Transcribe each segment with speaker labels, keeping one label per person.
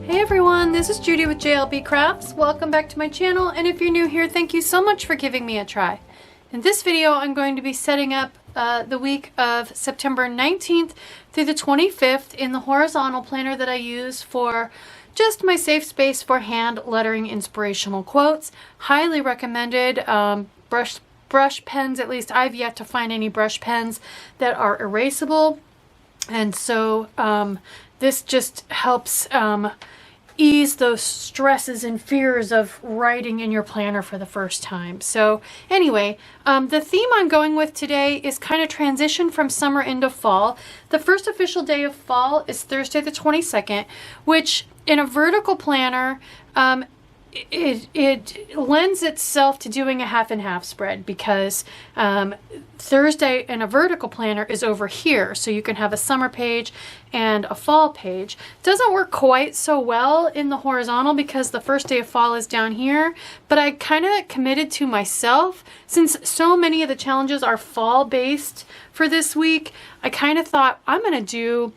Speaker 1: Hey everyone, this is Judi with JLBCrafts. Welcome back to my channel, and if you're new here, thank you so much for giving me a try. In this video, I'm going to be setting up the week of September 19th through the 25th in the horizontal planner that I use for just my safe space for hand lettering inspirational quotes. Highly recommended. Brush pens, at least I've yet to find any brush pens that are erasable. And so this just helps ease those stresses and fears of writing in your planner for the first time. So anyway, the theme I'm going with today is kind of transition from summer into fall. The first official day of fall is Thursday the 22nd, which in a vertical planner, it lends itself to doing a half and half spread because Thursday in a vertical planner is over here, so you can have a summer page and a fall page. Doesn't work quite so well in the horizontal because the first day of fall is down here, but I kind of committed to myself, since so many of the challenges are fall based for this week, I kind of thought I'm going to do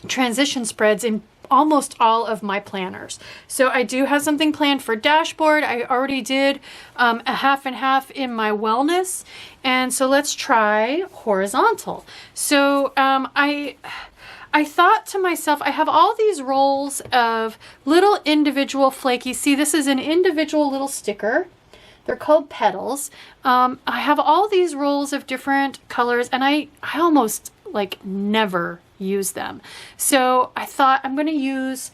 Speaker 1: transition spreads in almost all of my planners. So I do have something planned for dashboard. I already did a half and half in my wellness, and so let's try horizontal. So I thought to myself, I have all these rolls of little individual flaky, see, this is an individual little sticker. They're called petals. I have all these rolls of different colors, and I almost like never use them. So I thought I'm going to use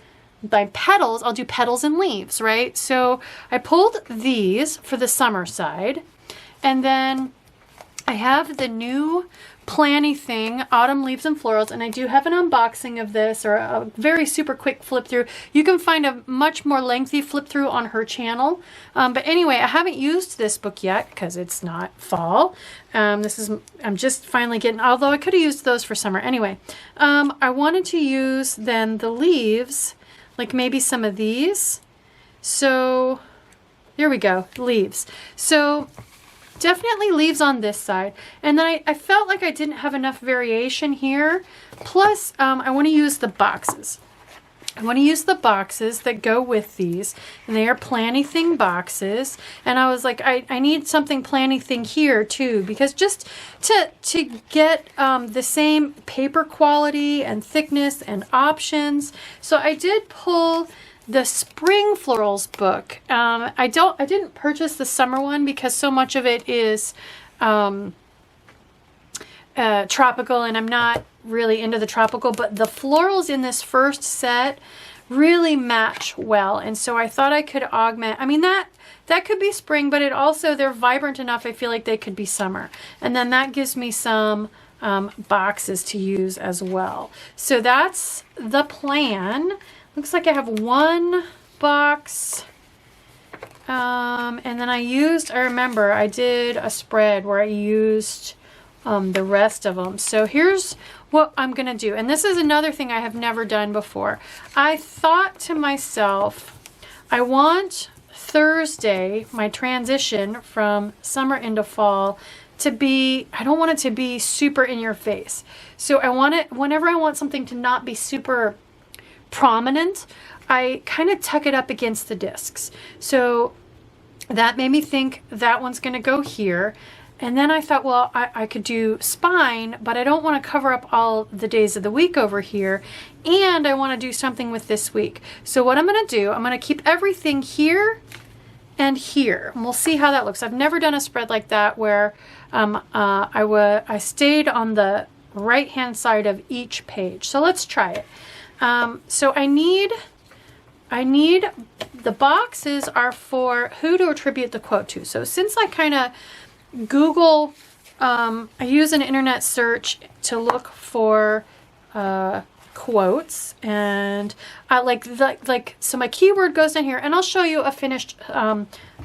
Speaker 1: my petals. I'll do petals and leaves, right? So I pulled these for the summer side, and then I have the new Planything Autumn Leaves and Florals, and I do have an unboxing of this, or a very super quick flip through. You can find a much more lengthy flip through on her channel. But anyway, I haven't used this book yet because it's not fall. I'm just finally getting, although I could have used those for summer. Anyway, I wanted to use then the leaves, like maybe some of these. So here we go, leaves. So definitely leaves on this side, and then I felt like I didn't have enough variation here. Plus I want to use the boxes. I want to use the boxes that go with these, and they are Planything boxes, and I was like, I need something Planything here too, because just to get the same paper quality and thickness and options. So I did pull the Spring Florals book. I didn't purchase the summer one because so much of it is tropical, and I'm not really into the tropical, but the florals in this first set really match well, and so I thought I could augment. I mean, that could be spring, but it also, they're vibrant enough, I feel like they could be summer, and then that gives me some boxes to use as well. So that's the plan. Looks like I have one box, and then I remember I did a spread where I used the rest of them. So here's what I'm gonna do, and this is another thing I have never done before. I thought to myself, I want Thursday, my transition from summer into fall, to be, I don't want it to be super in your face. So I want it, whenever I want something to not be super prominent, I kind of tuck it up against the discs. So that made me think that one's going to go here. And then I thought, well, I could do spine, but I don't want to cover up all the days of the week over here. And I want to do something with this week. So what I'm going to do, I'm going to keep everything here and here. And we'll see how that looks. I've never done a spread like that where I stayed on the right-hand side of each page. So let's try it. So I need the boxes are for who to attribute the quote to. So since I kind of Google, I use an internet search to look for quotes, and I like so my keyword goes down here, and I'll show you a finished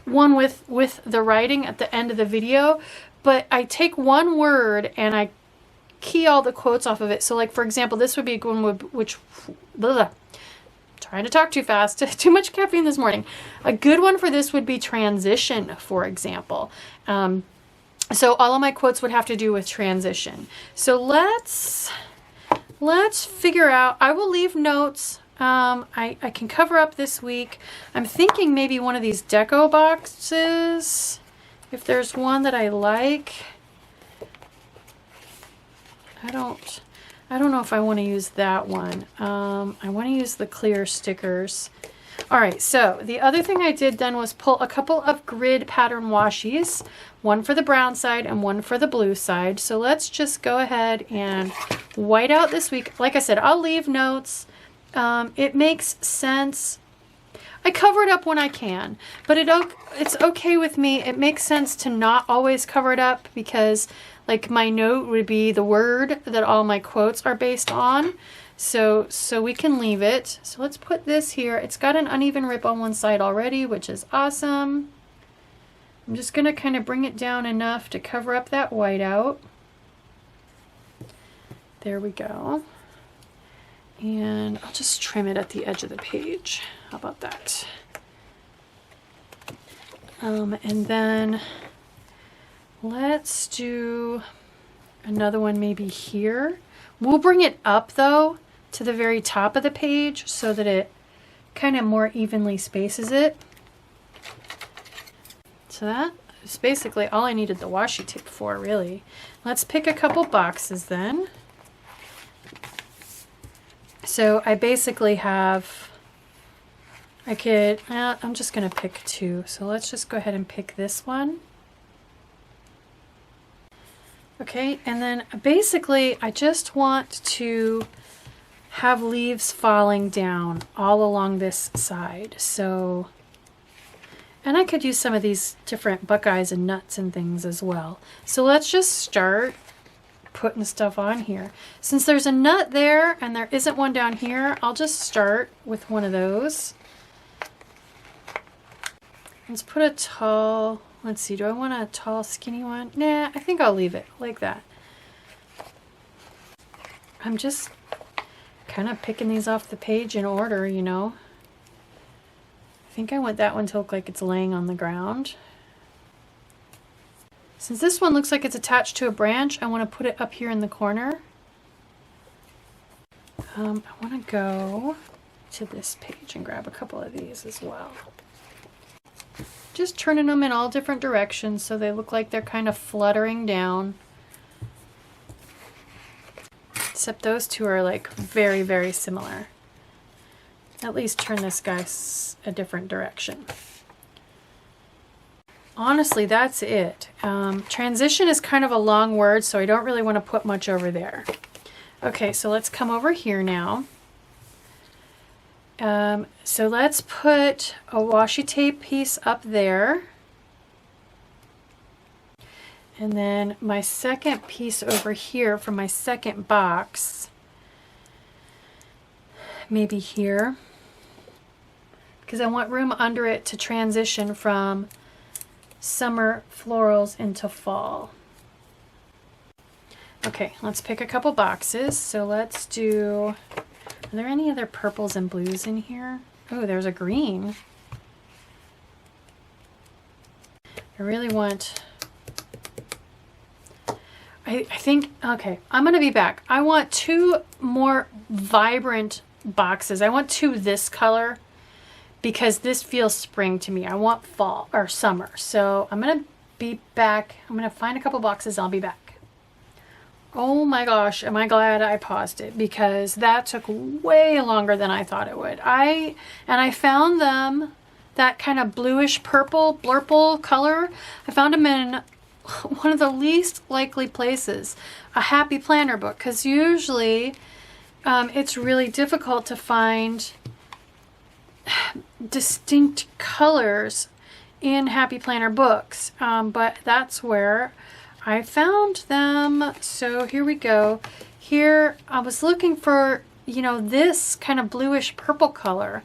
Speaker 1: one with the writing at the end of the video. But I take one word and I key all the quotes off of it. So like, for example, this would be one which trying to talk too fast, too much caffeine this morning. A good one for this would be transition, for example. So all of my quotes would have to do with transition. So let's figure out, I will leave notes I can cover up this week. I'm thinking maybe one of these deco boxes, if there's one that I like. I don't know if I want to use that one. I want to use the clear stickers. All right, so the other thing I did then was pull a couple of grid pattern washies, one for the brown side and one for the blue side. So let's just go ahead and white out this week. Like I said, I'll leave notes. It makes sense. I cover it up when I can, but it's okay with me. It makes sense to not always cover it up because like my note would be the word that all my quotes are based on. So we can leave it. So let's put this here. It's got an uneven rip on one side already, which is awesome. I'm just gonna kind of bring it down enough to cover up that whiteout. There we go. And I'll just trim it at the edge of the page. How about that? And then let's do another one maybe here. We'll bring it up though to the very top of the page so that it kind of more evenly spaces it. So that is basically all I needed the washi tape for, really. Let's pick a couple boxes then. So I basically have, I'm just going to pick two. So let's just go ahead and pick this one. Okay, and then basically I just want to have leaves falling down all along this side. So, and I could use some of these different buckeyes and nuts and things as well. So let's just start putting stuff on here. Since there's a nut there and there isn't one down here, I'll just start with one of those. Let's put a tall, let's see, do I want a tall skinny one? Nah, I think I'll leave it like that. I'm just kind of picking these off the page in order, you know. I think I want that one to look like it's laying on the ground. Since this one looks like it's attached to a branch, I want to put it up here in the corner. I want to go to this page and grab a couple of these as well. Just turning them in all different directions so they look like they're kind of fluttering down. Except those two are like very, very similar. At least turn this guy a different direction. Honestly, that's it. Transition is kind of a long word, so I don't really want to put much over there. Okay, so let's come over here now. So let's put a washi tape piece up there. And then my second piece over here from my second box, maybe here, because I want room under it to transition from summer florals into fall. Okay, let's pick a couple boxes. So let's do, are there any other purples and blues in here? Oh, there's a green. I really want, I think, okay, I'm gonna be back. I want two more vibrant boxes. I want two this color because this feels spring to me. I want fall or summer. So I'm gonna be back. I'm gonna find a couple boxes. I'll be back. Oh my gosh, am I glad I paused it because that took way longer than I thought it would. I found them, that kind of bluish purple blurple color. I found them in one of the least likely places, a Happy Planner book, because usually it's really difficult to find distinct colors in Happy Planner books, but that's where I found them. So here we go. Here I was looking for, you know, this kind of bluish purple color.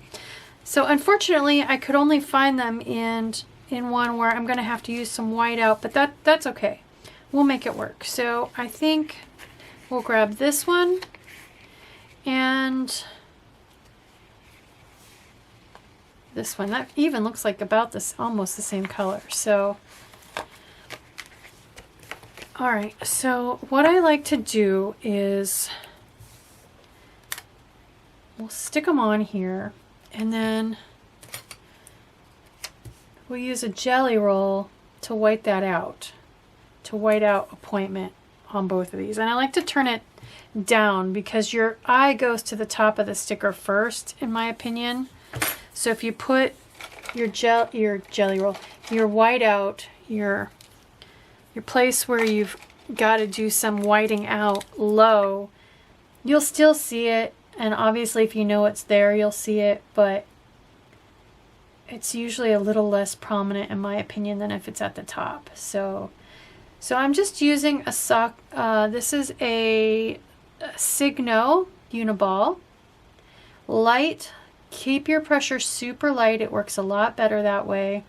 Speaker 1: So unfortunately I could only find them in one where I'm going to have to use some white out, but that's okay. We'll make it work. So I think we'll grab this one and this one. That even looks like about this, almost the same color. So, all right. So what I like to do is we'll stick them on here, and then we'll use a jelly roll to white that out, to white out appointment on both of these. And I like to turn it down because your eye goes to the top of the sticker first, in my opinion. So if you put your jelly roll, your white out, your place where you've got to do some whiting out low, you'll still see it. And obviously if you know it's there, you'll see it, but it's usually a little less prominent in my opinion than if it's at the top. So I'm just using a sock. This is a Signo Uniball. Light. Keep your pressure super light. It works a lot better that way.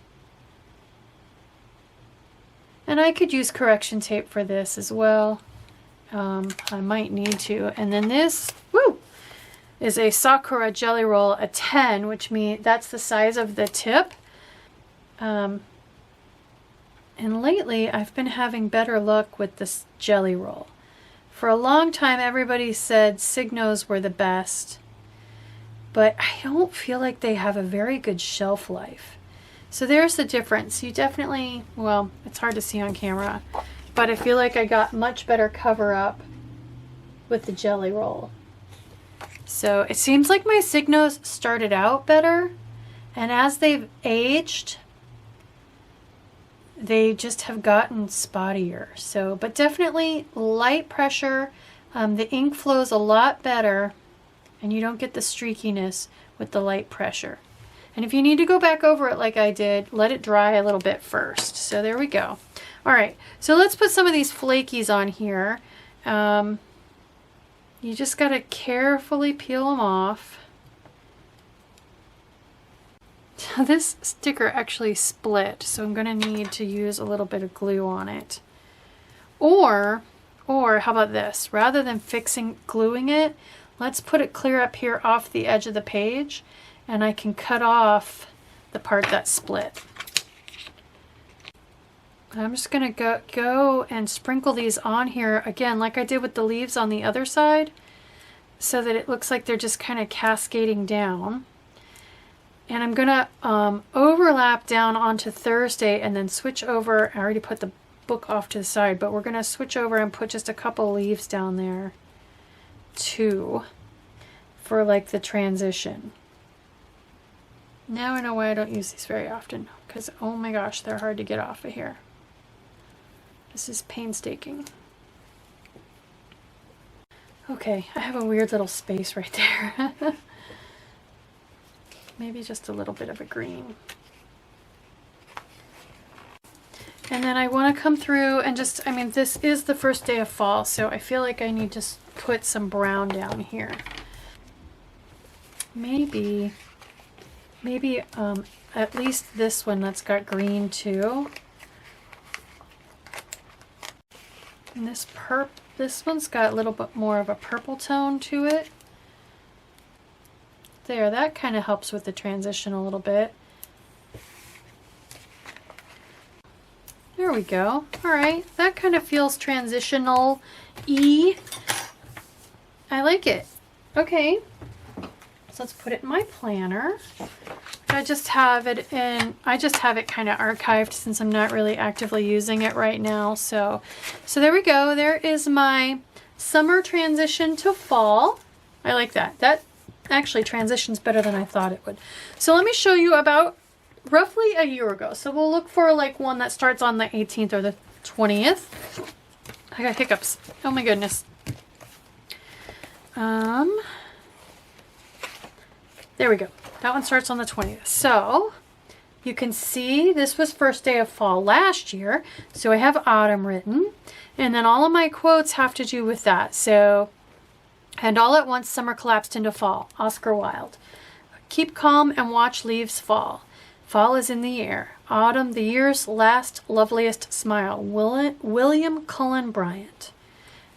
Speaker 1: And I could use correction tape for this as well. I might need to. And then this, woo, is a Sakura Jelly Roll, a 10, which means that's the size of the tip. And lately I've been having better luck with this jelly roll. For a long time everybody said Signos were the best, but I don't feel like they have a very good shelf life. So there's the difference. You definitely, well, it's hard to see on camera, but I feel like I got much better cover up with the jelly roll. So it seems like my Signos started out better, and as they've aged, they just have gotten spottier. So, but definitely light pressure. The ink flows a lot better, and you don't get the streakiness with the light pressure. And if you need to go back over it like I did, let it dry a little bit first. So there we go. All right, so let's put some of these flakies on here. You just got to carefully peel them off. This sticker actually split, so I'm going to need to use a little bit of glue on it. Or how about this? Rather than gluing it, let's put it clear up here off the edge of the page, and I can cut off the part that split. I'm just going to go and sprinkle these on here again, like I did with the leaves on the other side, so that it looks like they're just kind of cascading down. And I'm going to overlap down onto Thursday and then switch over. I already put the book off to the side, but we're going to switch over and put just a couple leaves down there too, for like the transition. Now I know why I don't use these very often, because oh my gosh, they're hard to get off of here. This is painstaking. Okay, I have a weird little space right there. Maybe just a little bit of a green. And then I want to come through and just, I mean, this is the first day of fall, so I feel like I need to put some brown down here. Maybe at least this one that's got green too. And this one's got a little bit more of a purple tone to it. There, that kind of helps with the transition a little bit. There we go. All right, that kind of feels transitional-y. I like it. Okay, so let's put it in my planner. I just have it kind of archived since I'm not really actively using it right now. So there we go. There is my summer transition to fall. I like that. That actually transitions better than I thought it would. So let me show you about roughly a year ago. So we'll look for like one that starts on the 18th or the 20th. I got hiccups. Oh my goodness. There we go. That one starts on the 20th. So you can see this was first day of fall last year. So I have autumn written, and then all of my quotes have to do with that. So, and all at once summer collapsed into fall. Oscar Wilde. Keep calm and watch leaves fall. Fall is in the air. Autumn, the year's last loveliest smile. William Cullen Bryant.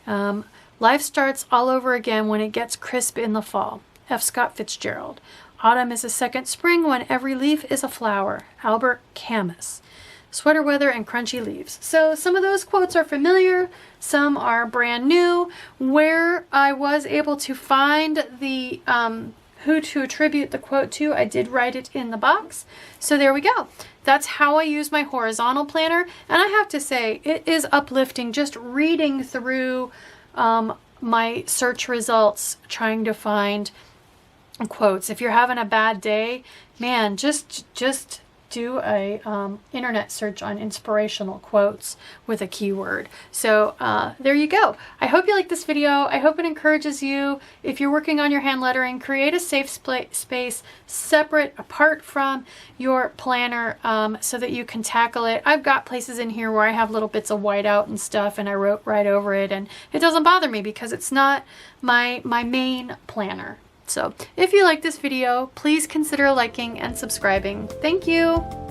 Speaker 1: Life starts all over again when it gets crisp in the fall. F. Scott Fitzgerald. Autumn is a second spring when every leaf is a flower. Albert Camus. Sweater weather and crunchy leaves. So some of those quotes are familiar, some are brand new. Where I was able to find the who to attribute the quote to. I did write it in the box. So there we go. That's how I use my horizontal planner. And I have to say, it is uplifting just reading through my search results, trying to find quotes. If you're having a bad day, man, just do a internet search on inspirational quotes with a keyword. So there you go. I hope you like this video. I hope it encourages you. If you're working on your hand lettering, create a safe space separate, apart from your planner, so that you can tackle it. I've got places in here where I have little bits of whiteout and stuff, and I wrote right over it, and it doesn't bother me because it's not my main planner. So if you like this video, please consider liking and subscribing. Thank you.